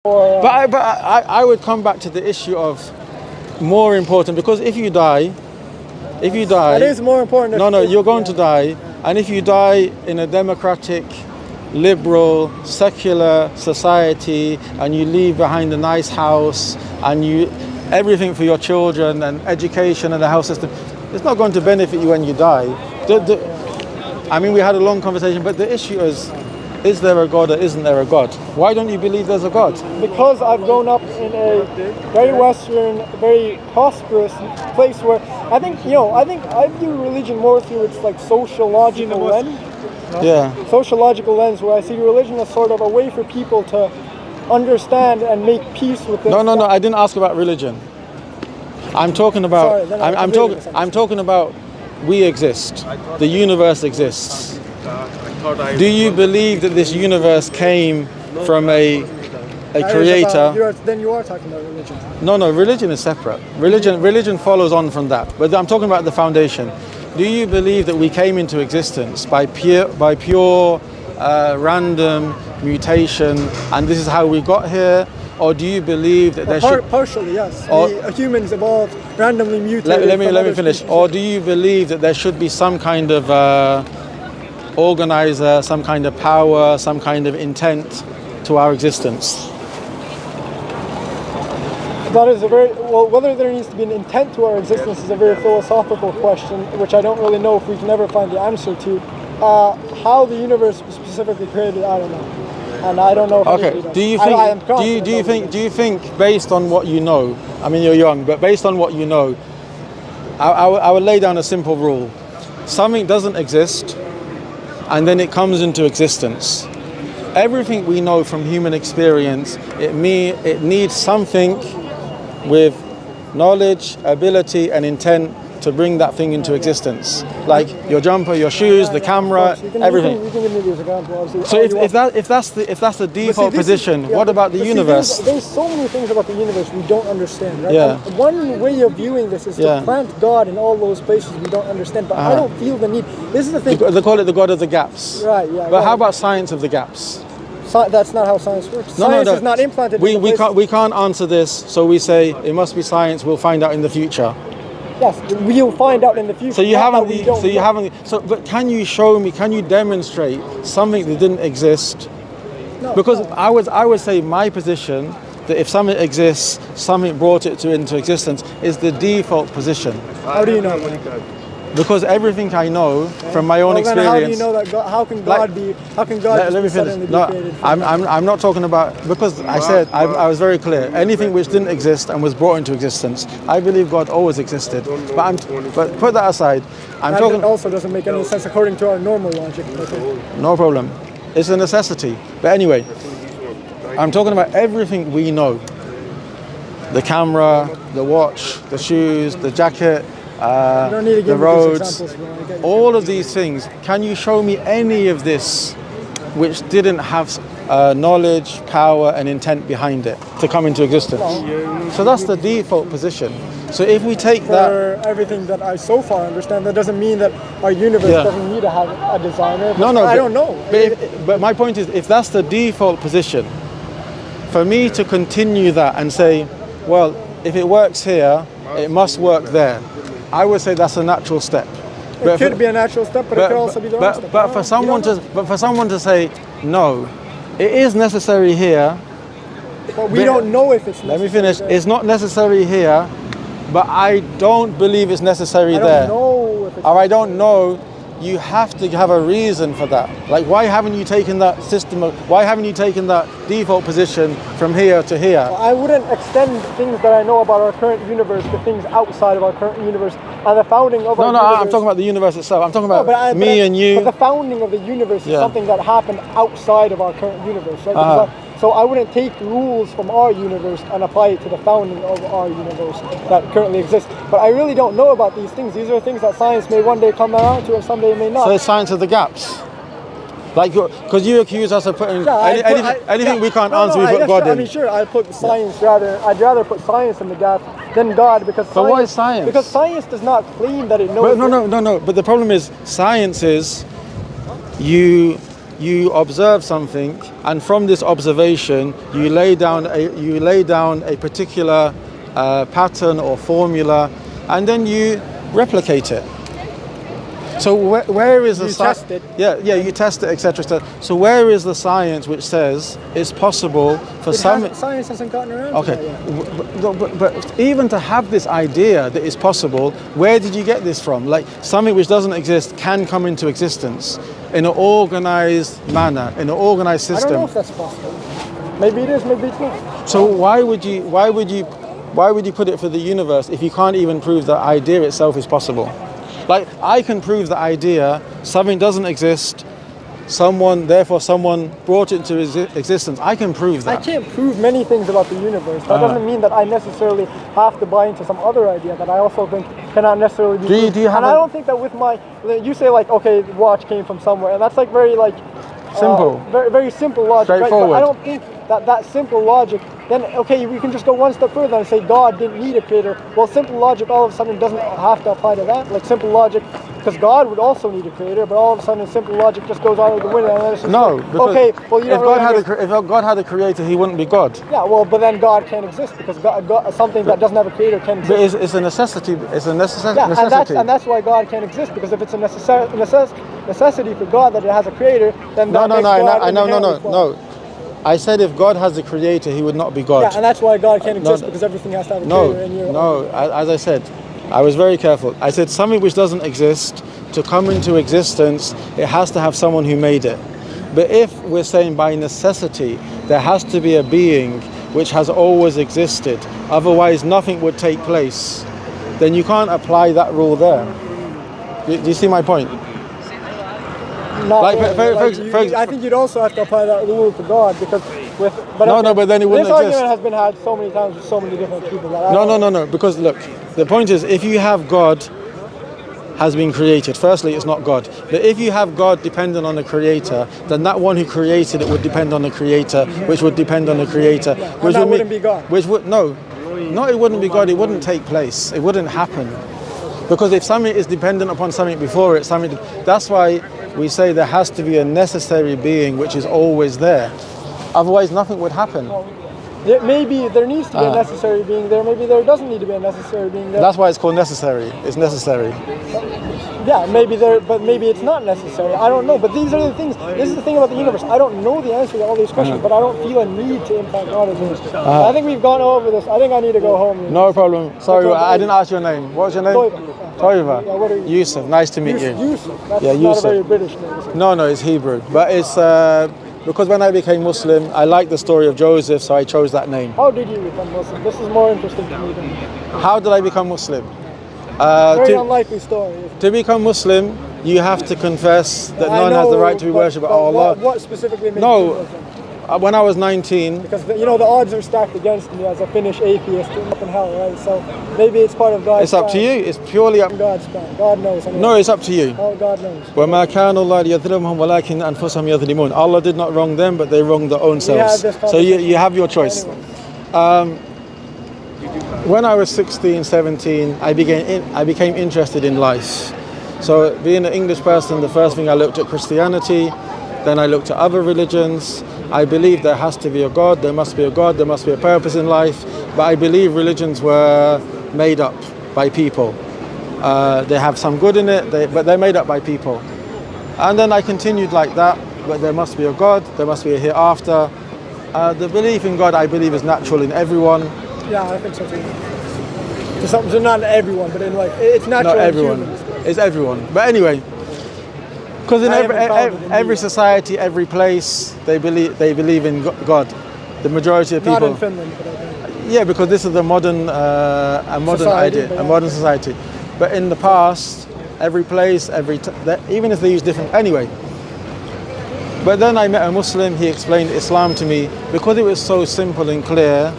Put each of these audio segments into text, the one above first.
Or, I would come back to the issue of more important, because if you die, that is more important. no, you're going to die, and if you die in a democratic, liberal, secular society, and you leave behind a nice house and everything for your children and education and the health system, it's not going to benefit you when you die. I mean, we had a long conversation, but the issue is there a God or isn't there a God? Why don't you believe there's a God? Because I've grown up in a very Western, very prosperous place where I think I view religion more through its like sociological lens. Yeah. Sociological lens, where I see religion as sort of a way for people to understand and make peace with things. No, I didn't ask about religion. I'm talking about. Sorry, I'm talking about. We exist. The universe exists. Do you believe that this universe came from a creator? Then you are talking about religion. No, religion is separate. Religion follows on from that. But I'm talking about the foundation. Do you believe that we came into existence by pure random mutation, and this is how we got here? Or do you believe that partially, yes. Humans evolved randomly mutated. Let me finish. Or do you believe that there should be some kind of organizer, some kind of power, some kind of intent to our existence? That is whether there needs to be an intent to our existence is a very philosophical question, which I don't really know if we can ever find the answer to. How the universe was specifically created, I don't know. And I don't know if okay. Do you think based on what you know, I mean you're young, but based on what you know, I would lay down a simple rule. Something doesn't exist and then it comes into existence. Everything we know from human experience, it needs something with knowledge, ability and intent to bring that thing into existence. Like your jumper, your shoes, the camera, everything. You can give me these examples. So if that's the default position, what about the universe? There's so many things about the universe we don't understand, right? Yeah. And one way of viewing this is to plant God in all those places we don't understand, but I don't feel the need. This is the thing. They call it the God of the gaps. Right, yeah. But how about science of the gaps? That's not how science works. Science is not implanted. We can't answer this, so we say it must be science. We'll find out in the future. Yes, we'll find out in the future. But can you show me? Can you demonstrate something that didn't exist? No. Because I would say my position that if something exists, something brought it into existence is the default position. How do you know? Because everything I know from my own experience. How do you know that? How can God be? How can God let me finish. No, I'm not talking about, because I said I was very clear. Anything which didn't exist and was brought into existence, I believe God always existed. But put that aside. That also doesn't make any sense according to our normal logic. Okay. No problem. It's a necessity. But anyway, I'm talking about everything we know. The camera, the watch, the shoes, the jacket. The roads, all of these things. Can you show me any of this which didn't have knowledge, power and intent behind it to come into existence? So that's the default position. So if we take For everything that I so far understand, that doesn't mean that our universe doesn't need to have a designer. I don't know. But my point is, if that's the default position, for me to continue that and say, well, if it works here, it must work there, I would say that's a natural step. It could be a natural step, but it could also be the wrong step. But for someone to say, no, it is necessary here. But we don't know if it's necessary. Let me finish. There. It's not necessary here, but I don't believe it's necessary there. I don't know if it's or I don't know. You have to have a reason for that. Like, why haven't you taken that why haven't you taken that default position from here to here? Well, I wouldn't extend things that I know about our current universe to things outside of our current universe. And the founding of our universe... No, I'm talking about the universe itself. I'm talking about me and you. But the founding of the universe is something that happened outside of our current universe, right? So I wouldn't take rules from our universe and apply it to the founding of our universe that currently exists. But I really don't know about these things. These are things that science may one day come around to and someday it may not. So it's science of the gaps. Like, because you accuse us of putting anything we can't answer, we put God in. I mean, sure, I'd put science I'd rather put science in the gap than God, because So what is science? Because science does not claim that it knows. No. But the problem is, science is you you observe something, and from this observation, you lay down a particular pattern or formula, and then you replicate it. So where is the science? Test it. Yeah, you test it, etc. So where is the science which says it's possible for some? Science hasn't gotten around. Okay, to that yet. but even to have this idea that it's possible, where did you get this from? Like something which doesn't exist can come into existence in an organized manner, in an organized system. I don't know if that's possible. Maybe it is, maybe it's not. So why would you put it for the universe if you can't even prove the idea itself is possible? Like, I can prove the idea, something doesn't exist, someone brought it into existence. I can prove that. I can't prove many things about the universe. That doesn't mean that I necessarily have to buy into some other idea that I also think cannot necessarily be proved. Do you have and I don't think that with you say like, okay, the watch came from somewhere, and that's like very like, simple. Very, very simple logic, right? Straightforward. But I don't think that simple logic, then okay, we can just go one step further and say God didn't need a creator. Well, simple logic all of a sudden doesn't have to apply to that. Like simple logic, because God would also need a creator, but all of a sudden simple logic just goes out of the window. And it's just No, like, because okay, well, you if God had a creator, he wouldn't be God. Yeah, well, but then God can't exist because God, something that doesn't have a creator can't exist. But it's a necessity. It's a necessity. Yeah, and that's why God can't exist, because if it's a necessity for God that it has a creator, then that makes God No. I said if God has a creator, he would not be God. Yeah, and that's why God can't exist, because everything has to have a creator. As I said, I was very careful. I said something which doesn't exist, to come into existence, it has to have someone who made it. But if we're saying by necessity, there has to be a being which has always existed, otherwise nothing would take place, then you can't apply that rule there. Do you see my point? I think you'd also have to apply that rule to God, because but then it wouldn't this exist. argument has been had so many times with so many different people. No. Because look, the point is, if you have God has been created, firstly, it's not God. But if you have God dependent on the creator, then that one who created it would depend on the creator, which would depend on the creator, which wouldn't be God. It wouldn't be God. It wouldn't take place. It wouldn't happen. Because if something is dependent upon something before it, that's why we say there has to be a necessary being which is always there. Otherwise, nothing would happen. Maybe there needs to be a necessary being there. Maybe there doesn't need to be a necessary being there. That's why it's called necessary. It's necessary. Yeah, but maybe it's not necessary. I don't know. But these are the things. This is the thing about the universe. I don't know the answer to all these questions, but I don't feel a need to impact God as this. I think we've gone over this. I think I need to go home. No problem. Sorry, I didn't ask your name. What was your name? Toiva. Yeah, what are you? Yusuf. Nice to meet you. Yusuf. That's Yusuf. Not a very British name. No, it's Hebrew. But it's because when I became Muslim, I liked the story of Joseph, so I chose that name. How did you become Muslim? This is more interesting to me than How did I become Muslim? very unlikely story. To become Muslim, you have to confess that none has the right to be worshipped but Allah. What specifically made you Muslim? When I was 19... Because, the odds are stacked against me as a Finnish atheist up in hell, right? So maybe it's part of God's It's up to you. It's purely up... God's plan. God knows. Anyway. No, it's up to you. Oh, God knows. وَمَا كَانَ اللَّهُ لِيَظْلِمَهُمْ وَلَكِنْ أَنفُسَهُمْ يَظْلِمُونَ. Allah did not wrong them, but they wronged their own selves. So you have your choice. Anyway. When I was 16, 17, I became interested in life. So being an English person, the first thing I looked at Christianity, then I looked at other religions. I believe there has to be a God, there must be a God, there must be a purpose in life. But I believe religions were made up by people. They have some good in it, but they're made up by people. And then I continued like that, but there must be a God, there must be a hereafter. The belief in God, I believe, is natural in everyone. Yeah, I think so too. So not everyone, but it's natural. Not everyone. It's everyone. But anyway, because in every society, every place, they believe in God. The majority of people. Not in Finland, but okay. Yeah, because this is a modern modern society. But in the past, every place, even if they use different. Anyway. But then I met a Muslim. He explained Islam to me because it was so simple and clear.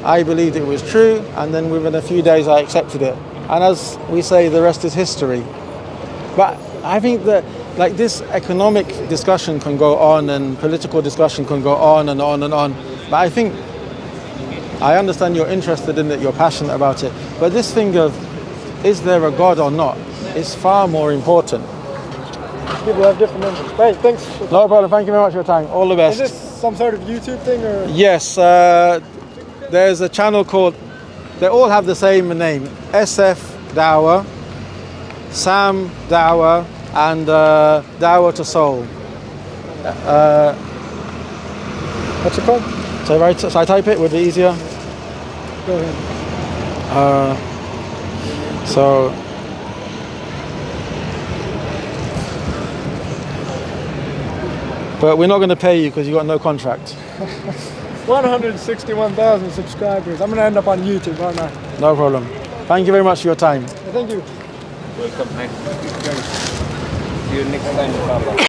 I believed it was true, and then within a few days I accepted it. And as we say, the rest is history. But I think that this economic discussion can go on, and political discussion can go on and on and on. But I think, I understand you're interested in it, you're passionate about it. But this thing of, is there a God or not, is far more important. People have different interests. Right, thanks. No problem. Thank you very much for your time. All the best. Is this some sort of YouTube thing or? Yes. There's a channel called. They all have the same name: SF Dawah, Sam Dawah, and Dawah to Soul. What's it called? So I type it? Would it be easier? Go ahead. So. But we're not going to pay you because you got no contract. 161,000 subscribers. I'm going to end up on YouTube, aren't I? No problem. Thank you very much for your time. Thank you. Welcome. Nice to meet you. See you next time, inshallah.